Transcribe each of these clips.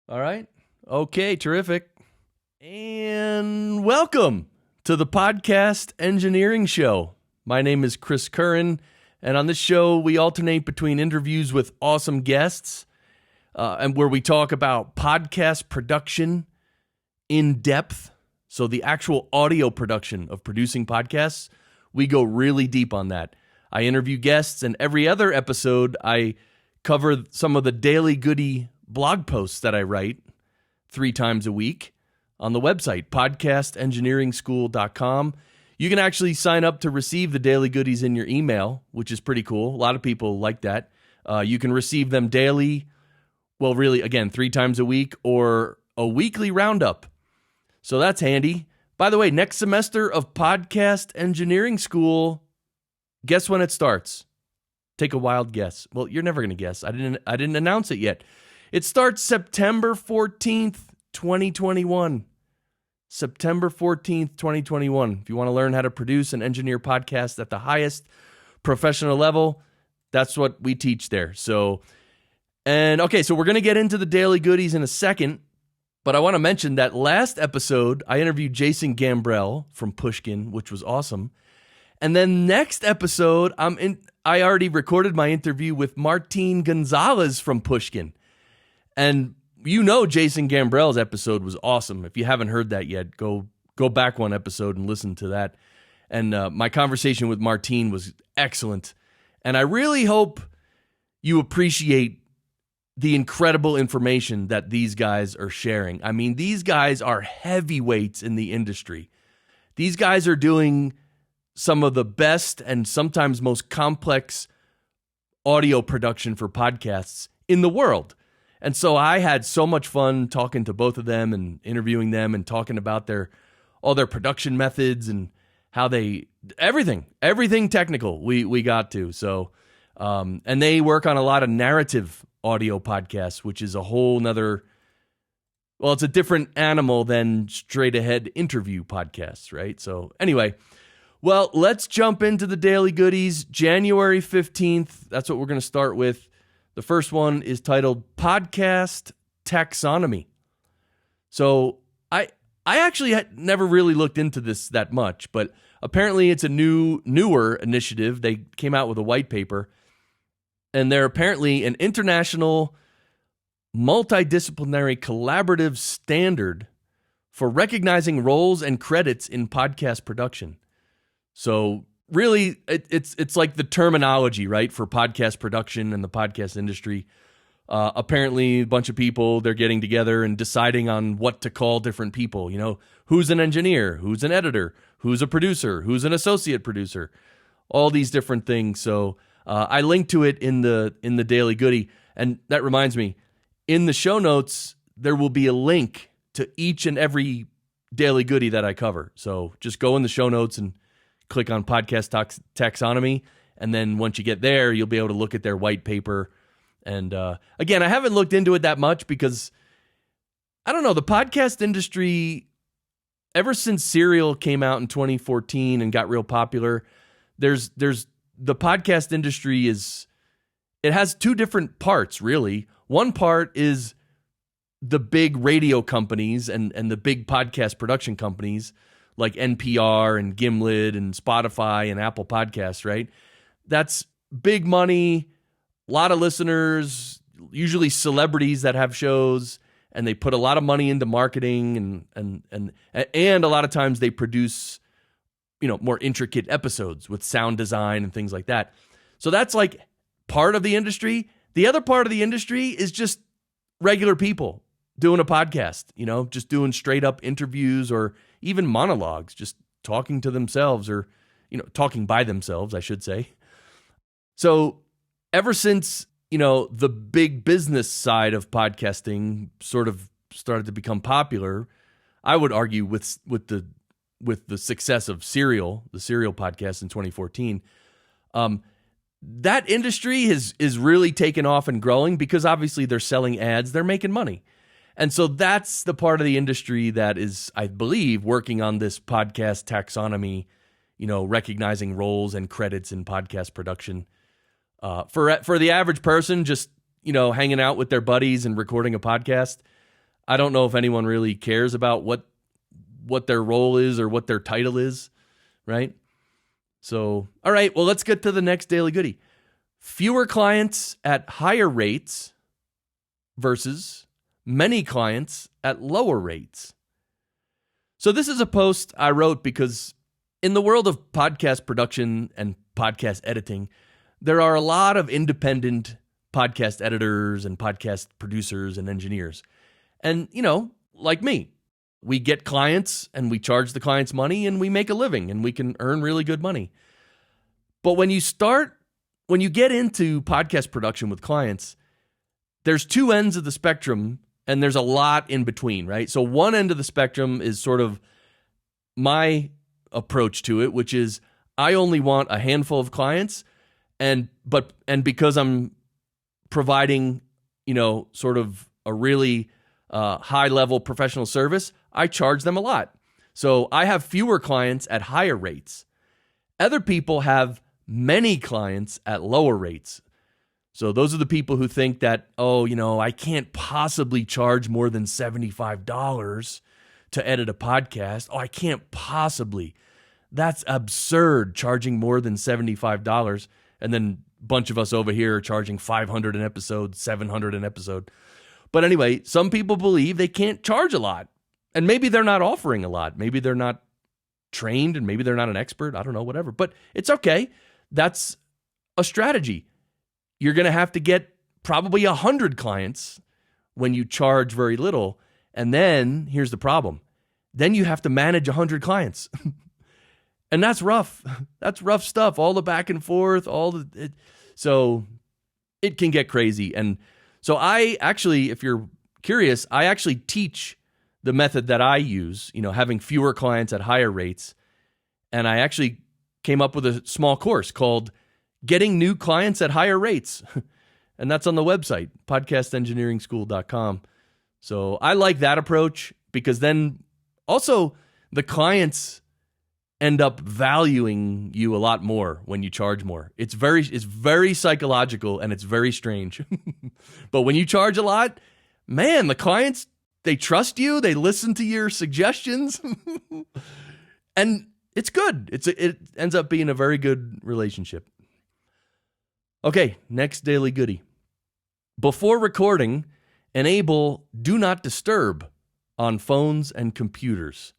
All right. Okay, terrific. And welcome to the Podcast Engineering Show. My name is Chris Curran, and on this show, we alternate between interviews with awesome guests and where we talk about podcast production in depth. So the actual audio production of producing podcasts, we go really deep on that. I interview guests, and every other episode, I cover some of the daily goody blog posts that I write 3 times a week on the website, podcastengineeringschool.com. You can actually sign up to receive the daily goodies in your email, which is pretty cool. A lot of people like that. You can receive them daily, well, really, again, 3 times a week, or a weekly roundup. So that's handy. By the way, next semester of Podcast Engineering School, guess when it starts? Take a wild guess. Well, you're never going to guess. I didn't announce it yet. It starts September 14th, 2021. September 14th, 2021. If you want to learn how to produce and engineer podcasts at the highest professional level, that's what we teach there. So we're going to get into the daily goodies in a second, but I want to mention that last episode, I interviewed Jason Gambrell from Pushkin, which was awesome. And then next episode, I already recorded my interview with Martin Gonzalez from Pushkin. And you know Jason Gambrell's episode was awesome. If you haven't heard that yet, go back one episode and listen to that. And my conversation with Martin was excellent. And I really hope you appreciate the incredible information that these guys are sharing. I mean, these guys are heavyweights in the industry. These guys are doing some of the best and sometimes most complex audio production for podcasts in the world. And so I had so much fun talking to both of them and interviewing them and talking about all their production methods and how everything technical we got to. So, and they work on a lot of narrative audio podcasts, which is a whole nother, well, it's a different animal than straight ahead interview podcasts, right? So anyway, well, let's jump into the daily goodies. January 15th, that's what we're going to start with. The first one is titled Podcast Taxonomy. So I actually had never really looked into this that much, but apparently it's a newer initiative. They came out with a white paper, and they're apparently an international multidisciplinary collaborative standard for recognizing roles and credits in podcast production. So really, it's like the terminology, right, for podcast production and the podcast industry. Apparently, a bunch of people, they're getting together and deciding on what to call different people. You know, who's an engineer, who's an editor, who's a producer, who's an associate producer, all these different things. So I linked to it in the Daily Goody, and that reminds me, in the show notes there will be a link to each and every Daily Goody that I cover. So just go in the show notes and click on Podcast Taxonomy, and then once you get there, you'll be able to look at their white paper. And again, I haven't looked into it that much because, I don't know, the podcast industry, ever since Serial came out in 2014 and got real popular, there's the podcast industry it has 2 different parts, really. One part is the big radio companies and the big podcast production companies, like NPR and Gimlet and Spotify and Apple Podcasts, right? That's big money, a lot of listeners, usually celebrities that have shows, and they put a lot of money into marketing and a lot of times they produce, more intricate episodes with sound design and things like that. So that's like part of the industry. The other part of the industry is just regular people doing a podcast, just doing straight up interviews or even monologues, just talking to themselves or, talking by themselves, I should say. So ever since, the big business side of podcasting sort of started to become popular, I would argue with the success of Serial, the Serial podcast in 2014, that industry is really taken off and growing because obviously they're selling ads, they're making money. And so that's the part of the industry that is, I believe, working on this podcast taxonomy, recognizing roles and credits in podcast production. For the average person, just, hanging out with their buddies and recording a podcast, I don't know if anyone really cares about what their role is or what their title is, right? So, all right, well, let's get to the next daily goodie. Fewer clients at higher rates versus many clients at lower rates. So this is a post I wrote because in the world of podcast production and podcast editing, there are a lot of independent podcast editors and podcast producers and engineers. And, like me, we get clients and we charge the clients money and we make a living and we can earn really good money. But when you get into podcast production with clients, there's two ends of the spectrum and there's a lot in between, right? So one end of the spectrum is sort of my approach to it, which is I only want a handful of clients, and because I'm providing, sort of a really high level professional service, I charge them a lot. So I have fewer clients at higher rates. Other people have many clients at lower rates. So those are the people who think that, I can't possibly charge more than $75 to edit a podcast. I can't possibly. That's absurd, charging more than $75. And then a bunch of us over here are charging $500 an episode, $700 an episode. But anyway, some people believe they can't charge a lot. And maybe they're not offering a lot. Maybe they're not trained and maybe they're not an expert. I don't know, whatever. But it's okay. That's a strategy. You're going to have to get probably 100 clients when you charge very little. And then here's the problem. Then you have to manage 100 clients. And that's rough. That's rough stuff. All the back and forth, so it can get crazy. And so I actually, if you're curious, I actually teach the method that I use, having fewer clients at higher rates. And I actually came up with a small course called Getting New Clients at Higher Rates. And that's on the website, podcastengineeringschool.com. So I like that approach because then also the clients end up valuing you a lot more when you charge more. It's very psychological and it's very strange. But when you charge a lot, man, the clients, they trust you, they listen to your suggestions, and it's good. It ends up being a very good relationship. Okay, next daily goodie. Before recording, enable Do Not Disturb on phones and computers.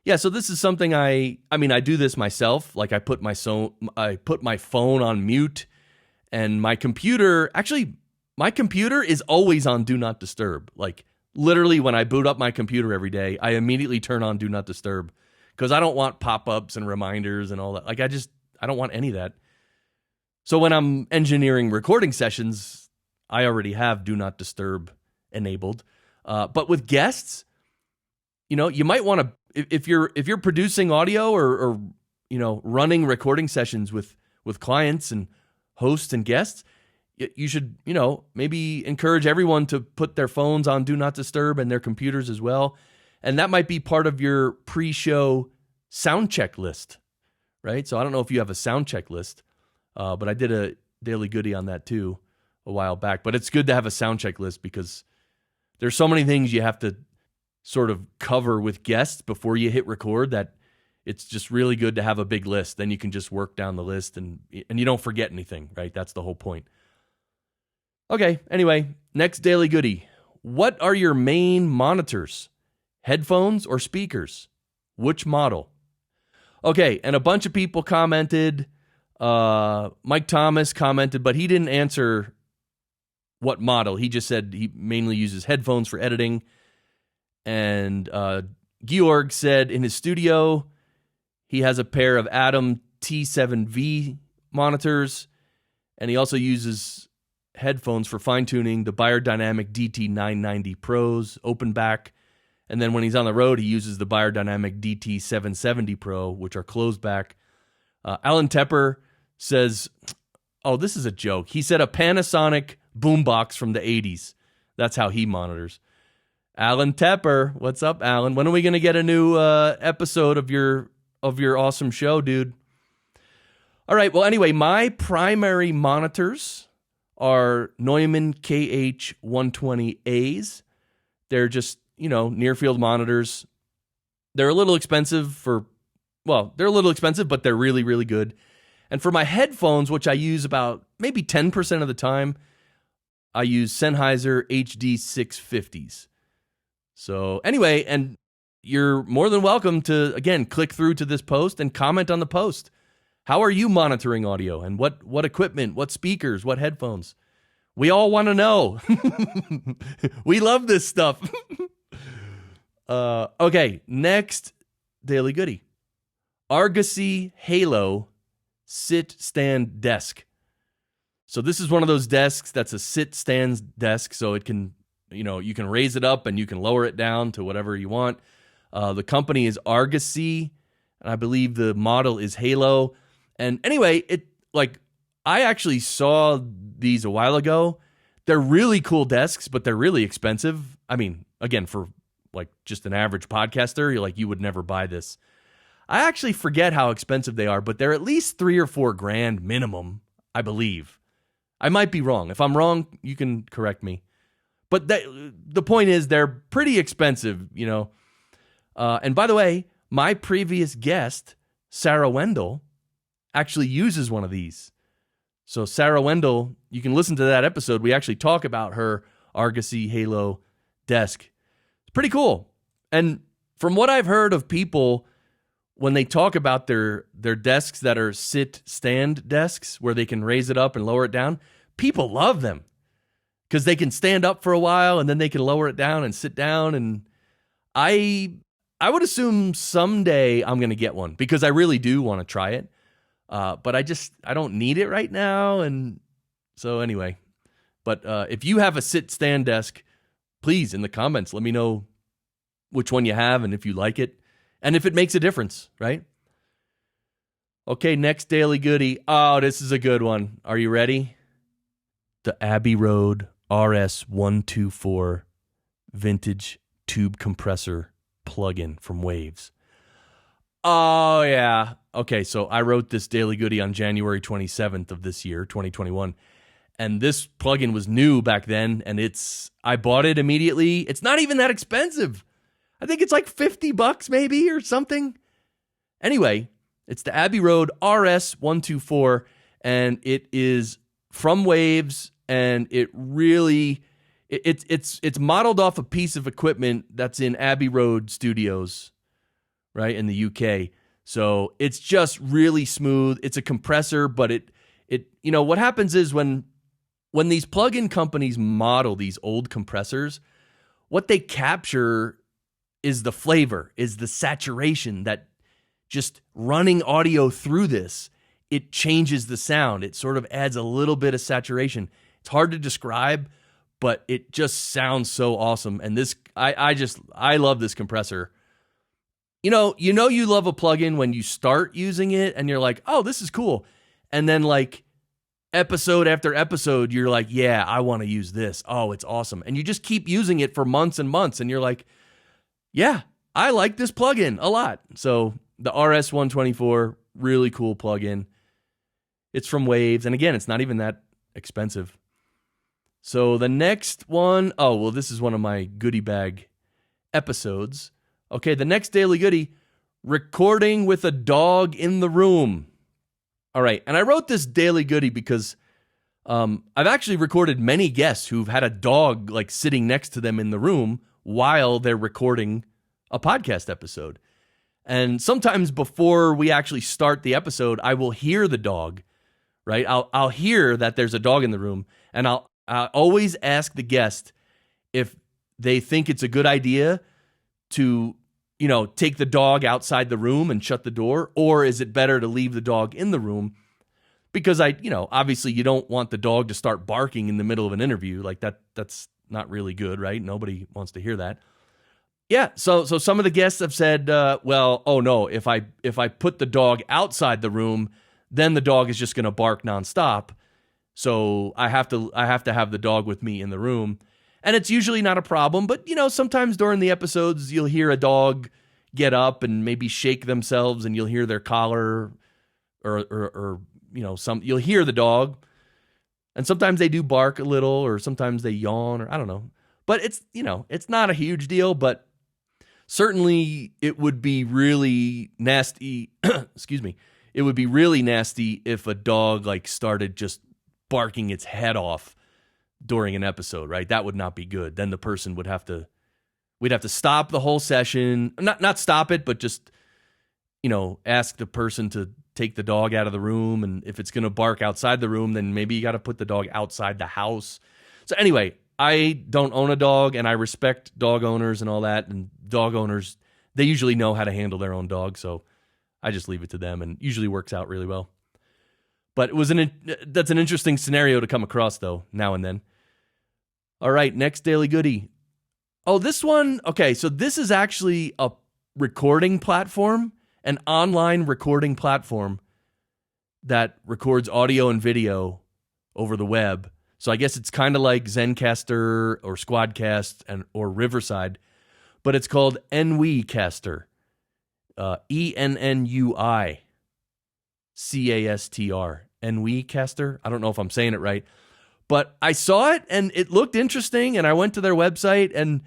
Yeah, so this is something I do this myself. Like I put my phone on mute, and my computer is always on Do Not Disturb. Like literally when I boot up my computer every day, I immediately turn on Do Not Disturb because I don't want pop-ups and reminders and all that. Like I don't want any of that. So when I'm engineering recording sessions, I already have Do Not Disturb enabled. But with guests, you might want to, if you're producing audio or running recording sessions with clients and hosts and guests, you should, maybe encourage everyone to put their phones on Do Not Disturb and their computers as well. And that might be part of your pre-show sound check list, right? So I don't know if you have a sound check list, but I did a daily goodie on that too a while back. But it's good to have a sound check list because there's so many things you have to sort of cover with guests before you hit record that it's just really good to have a big list. Then you can just work down the list and you don't forget anything, right? That's the whole point. Okay, anyway, next daily goodie. What are your main monitors? Headphones or speakers? Which model? Okay, and a bunch of people commented. Mike Thomas commented, but he didn't answer what model. He just said he mainly uses headphones for editing. And Georg said in his studio, he has a pair of Atom T7V monitors, and he also uses headphones for fine-tuning, the Beyerdynamic DT990 Pros, open back, and then when he's on the road, he uses the Beyerdynamic DT770 Pro, which are closed back. Alan Tepper says, oh, this is a joke. He said a Panasonic boombox from the 80s. That's how he monitors. Alan Tepper, what's up, Alan? When are we going to get a new episode of your awesome show, dude? All right, well, anyway, my primary monitors are Neumann KH120As. They're just, near field monitors. They're a little expensive but they're really, really good. And for my headphones, which I use about maybe 10% of the time, I use Sennheiser HD 650s. So anyway, and you're more than welcome to, again, click through to this post and comment on the post. How are you monitoring audio? And what equipment, what speakers, what headphones? We all want to know. We love this stuff. Okay, next daily goodie. Argosy Halo sit stand desk. So this is one of those desks that's a sit stand desk, so it can, you can raise it up and you can lower it down to whatever you want. The company is Argosy, and I believe the model is Halo. And anyway, I actually saw these a while ago. They're really cool desks, but they're really expensive. I mean, again, for just an average podcaster, you would never buy this. I actually forget how expensive they are, but they're at least $3,000 or $4,000 minimum, I believe. I might be wrong. If I'm wrong, you can correct me. But the point is, they're pretty expensive, And by the way, my previous guest, Sarah Wendell, actually uses one of these. So Sarah Wendell, you can listen to that episode. We actually talk about her Argosy Halo desk. It's pretty cool. And from what I've heard of people, when they talk about their desks that are sit-stand desks, where they can raise it up and lower it down, people love them because they can stand up for a while and then they can lower it down and sit down. And I would assume someday I'm going to get one because I really do want to try it. But I don't need it right now. And so anyway, but if you have a sit-stand desk, please, in the comments, let me know which one you have and if you like it and if it makes a difference, right? Okay, next daily goodie. Oh, this is a good one. Are you ready? The Abbey Road RS124 vintage tube compressor plugin from Waves. Oh, yeah. Okay, so I wrote this daily goodie on January 27th of this year, 2021. And this plugin was new back then, and I bought it immediately. It's not even that expensive. I think it's like $50 maybe or something. Anyway, it's the Abbey Road RS124, and it is from Waves, and it really it's modeled off a piece of equipment that's in Abbey Road Studios, right, in the UK. So it's just really smooth. It's a compressor, but it what happens is when these plug-in companies model these old compressors, what they capture is the flavor, is the saturation that just running audio through this, it changes the sound. It sort of adds a little bit of saturation. It's hard to describe, but it just sounds so awesome. And this, I love this compressor. You love a plugin when you start using it and you're like, oh, this is cool. And then episode after episode, you're like, yeah, I want to use this. Oh, it's awesome. And you just keep using it for months and months. And you're like, yeah, I like this plugin a lot. So the RS124, really cool plugin. It's from Waves. And again, it's not even that expensive. So the next one, this is one of my Goody Bag episodes. Okay, the next daily goodie, recording with a dog in the room. All right, and I wrote this daily goodie because I've actually recorded many guests who've had a dog sitting next to them in the room while they're recording a podcast episode. And sometimes before we actually start the episode, I will hear the dog, right? I'll hear that there's a dog in the room, and I'll always ask the guest if they think it's a good idea to take the dog outside the room and shut the door, or is it better to leave the dog in the room? Because obviously you don't want the dog to start barking in the middle of an interview that's not really good, right? Nobody wants to hear that. Yeah. So some of the guests have said, oh no, if I put the dog outside the room, then the dog is just going to bark nonstop. So I have to have the dog with me in the room. And it's usually not a problem, but sometimes during the episodes you'll hear a dog get up and maybe shake themselves, and you'll hear their collar, or you'll hear the dog, and sometimes they do bark a little, or sometimes they yawn, or I don't know. But it's not a huge deal, but certainly it would be really nasty. Excuse me. It would be really nasty if a dog like started just barking its head off during an episode, right? That would not be good. Then the person we'd have to stop the whole session. Not stop it, but just, ask the person to take the dog out of the room. And if it's going to bark outside the room, then maybe you got to put the dog outside the house. So anyway, I don't own a dog, and I respect dog owners and all that. And dog owners, they usually know how to handle their own dog, so I just leave it to them, and usually works out really well. But that's an interesting scenario to come across, though, now and then. All right, next Daily Goody. Oh, this one, okay, so this is actually a recording platform, an online recording platform that records audio and video over the web. So I guess it's kind of like Zencastr or Squadcast or Riverside, but it's called Ennuicastr, Ennuicastr, Ennuicastr. I don't know if I'm saying it right, but I saw it and it looked interesting, and I went to their website, and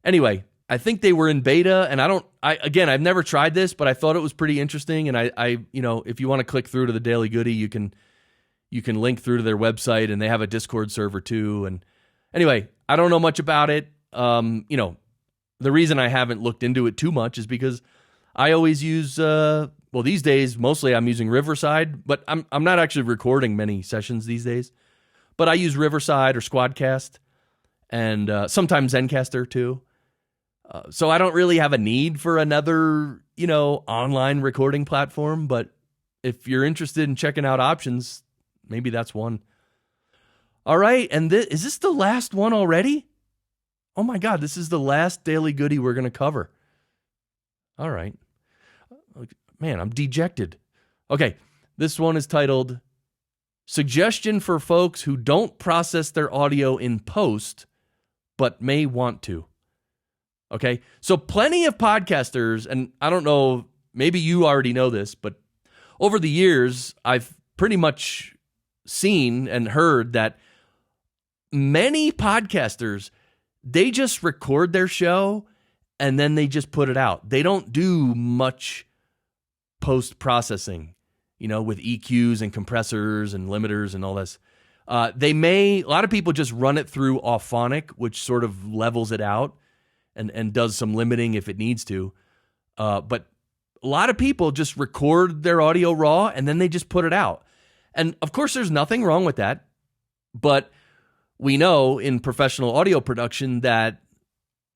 anyway, I think they were in beta, and I've never tried this, but I thought it was pretty interesting, and I if you want to click through to the Daily Goody, you can link through to their website, and they have a Discord server too. And anyway, I don't know much about it. The reason I haven't looked into it too much is because I always use, these days, mostly I'm using Riverside, but I'm not actually recording many sessions these days. But I use Riverside or Squadcast, and sometimes Zencastr too. So I don't really have a need for another, online recording platform. But if you're interested in checking out options, maybe that's one. All right, and is this the last one already? Oh my God, this is the last Daily Goody we're going to cover. All right. Man, I'm dejected. Okay, this one is titled, Suggestion for Folks Who Don't Process Their Audio in Post, but May Want to. Okay, so plenty of podcasters, and I don't know, maybe you already know this, but over the years, I've pretty much seen and heard that many podcasters, they just record their show and then they just put it out. They don't do much post-processing, with EQs and compressors and limiters and all this. A lot of people just run it through Auphonic, which sort of levels it out and does some limiting if it needs to. But a lot of people just record their audio raw and then they just put it out. And of course, there's nothing wrong with that. But we know in professional audio production that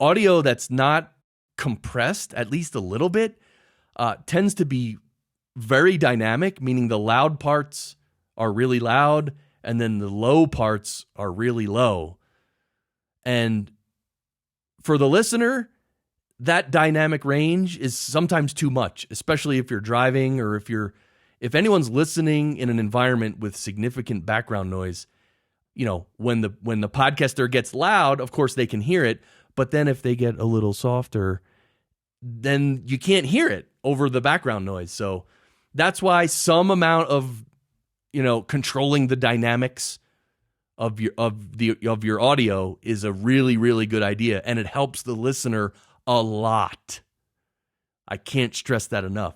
audio that's not compressed, at least a little bit, tends to be very dynamic, meaning the loud parts are really loud and then the low parts are really low. And for the listener, that dynamic range is sometimes too much, especially if you're driving or if anyone's listening in an environment with significant background noise. When the podcaster gets loud, of course they can hear it, but then if they get a little softer, then you can't hear it over the background noise. So that's why some amount of, controlling the dynamics of your audio is a really, really good idea, and it helps the listener a lot. I can't stress that enough.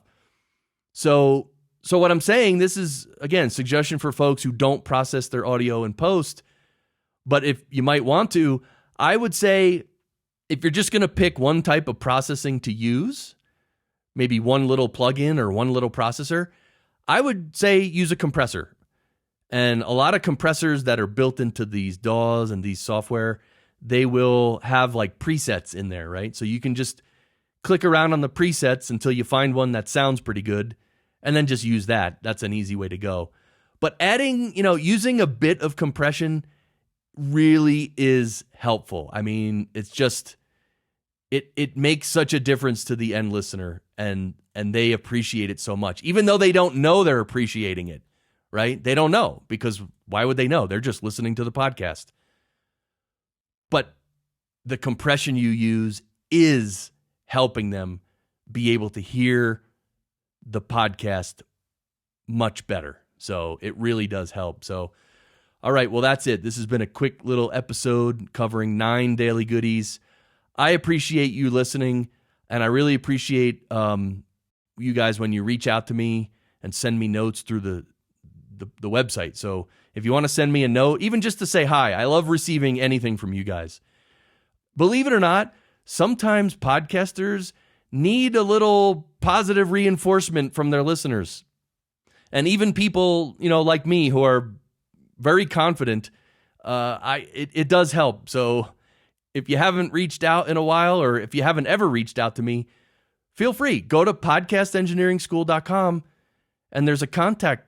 So what I'm saying, this is, again, suggestion for folks who don't process their audio in post, but if you might want to, I would say if you're just going to pick one type of processing to use, maybe one little plugin or one little processor, I would say use a compressor. And a lot of compressors that are built into these DAWs and these software, they will have like presets in there, right? So you can just click around on the presets until you find one that sounds pretty good, and then just use that. That's an easy way to go. But adding, using a bit of compression really is helpful. I mean, it's just, it makes such a difference to the end listener, and they appreciate it so much, even though they don't know they're appreciating it, right? They don't know, because why would they know? They're just listening to the podcast. But the compression you use is helping them be able to hear the podcast much better. So it really does help. So, All right, well, that's it. This has been a quick little episode covering 9 daily goodies. I appreciate you listening, and I really appreciate you guys when you reach out to me and send me notes through the website. So if you want to send me a note, even just to say hi, I love receiving anything from you guys. Believe it or not, sometimes podcasters need a little positive reinforcement from their listeners. And even people, like me who are very confident, it does help. So if you haven't reached out in a while, or if you haven't ever reached out to me, feel free. Go to podcastengineeringschool.com and there's a contact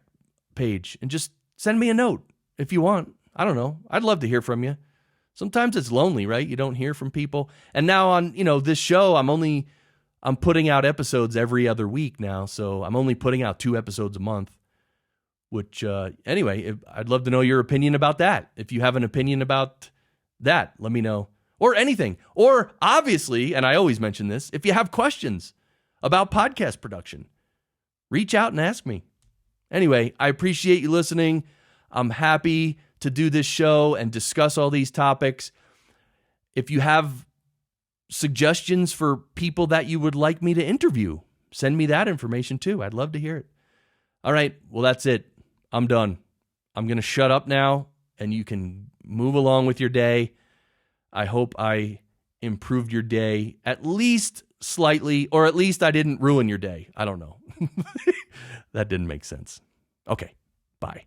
page and just send me a note if you want. I don't know. I'd love to hear from you. Sometimes it's lonely, right? You don't hear from people. And now on, this show, I'm putting out episodes every other week now. So I'm only putting out 2 episodes a month, which, anyway, I'd love to know your opinion about that. If you have an opinion about that, let me know. Or anything. Or obviously, and I always mention this, if you have questions about podcast production, reach out and ask me. Anyway, I appreciate you listening. I'm happy to do this show and discuss all these topics. If you have suggestions for people that you would like me to interview, send me that information too. I'd love to hear it. All right, well, that's it. I'm done. I'm going to shut up now, and you can move along with your day. I hope I improved your day at least slightly, or at least I didn't ruin your day. I don't know. That didn't make sense. Okay, bye.